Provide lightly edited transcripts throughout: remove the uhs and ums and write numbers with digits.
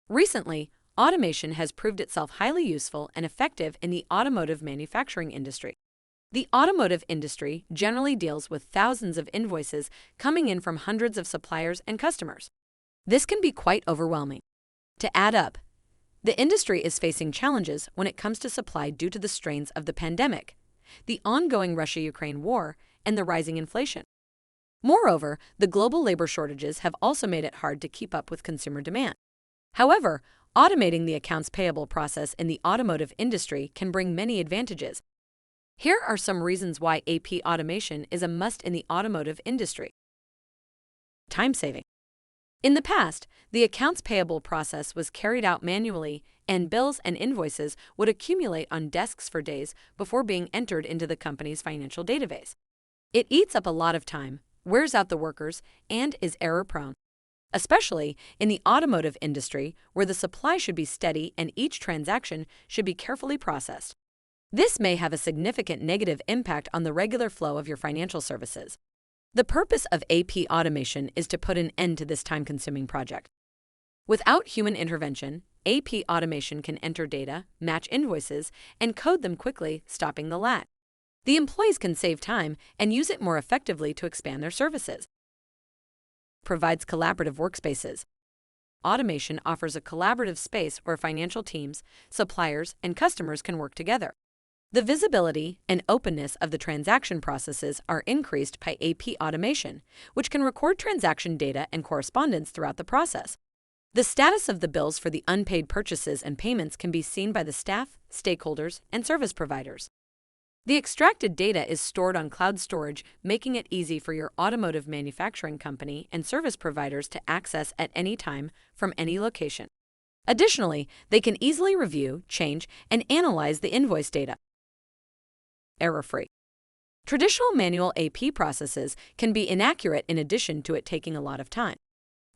Recently, automation has proved itself highly useful and effective in the automotive manufacturing industry. The automotive industry generally deals with thousands of invoices coming in from hundreds of suppliers and customers. This can be quite overwhelming. To add up, the industry is facing challenges when it comes to supply due to the strains of the pandemic, the ongoing Russia-Ukraine war, and the rising inflation. Moreover, the global labor shortages have also made it hard to keep up with consumer demand. However, automating the accounts payable process in the automotive industry can bring many advantages. Here are some reasons why AP automation is a must in the automotive industry. Time saving. In the past, the accounts payable process was carried out manually, and bills and invoices would accumulate on desks for days before being entered into the company's financial database. It eats up a lot of time, wears out the workers, and is error-prone, especially in the automotive industry where the supply should be steady and each transaction should be carefully processed. This may have a significant negative impact on the regular flow of your financial services. The purpose of AP automation is to put an end to this time-consuming project. Without human intervention, AP automation can enter data, match invoices, and code them quickly, stopping the lag. The employees can save time and use it more effectively to expand their services. Provides collaborative workspaces. Automation offers a collaborative space where financial teams, suppliers, and customers can work together. The visibility and openness of the transaction processes are increased by AP automation, which can record transaction data and correspondence throughout the process. The status of the bills for the unpaid purchases and payments can be seen by the staff, stakeholders, and service providers. The extracted data is stored on cloud storage, making it easy for your automotive manufacturing company and service providers to access at any time from any location. Additionally, they can easily review, change, and analyze the invoice data. Error-free. Traditional manual AP processes can be inaccurate in addition to it taking a lot of time.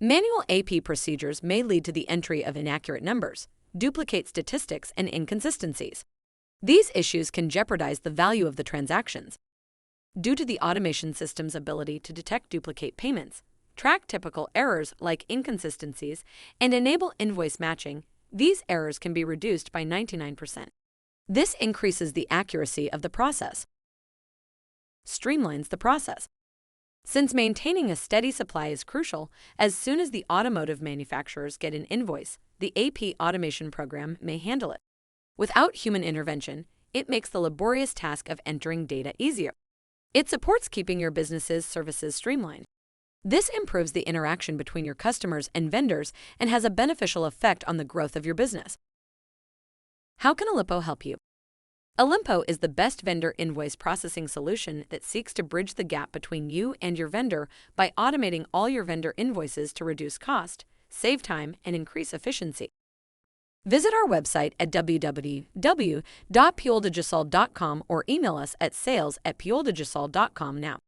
Manual AP procedures may lead to the entry of inaccurate numbers, duplicate statistics, and inconsistencies. These issues can jeopardize the value of the transactions. Due to the automation system's ability to detect duplicate payments, track typical errors like inconsistencies, and enable invoice matching, these errors can be reduced by 99%. This increases the accuracy of the process. Streamlines the process. Since maintaining a steady supply is crucial, as soon as the automotive manufacturers get an invoice, the AP automation program may handle it. Without human intervention, it makes the laborious task of entering data easier. It supports keeping your business's services streamlined. This improves the interaction between your customers and vendors and has a beneficial effect on the growth of your business. How can ELIPO help you? ELIPO is the best vendor invoice processing solution that seeks to bridge the gap between you and your vendor by automating all your vendor invoices to reduce cost, save time, and increase efficiency. Visit our website at www.payabledigitalisol.com or email us at sales@payabledigitalisol.com now.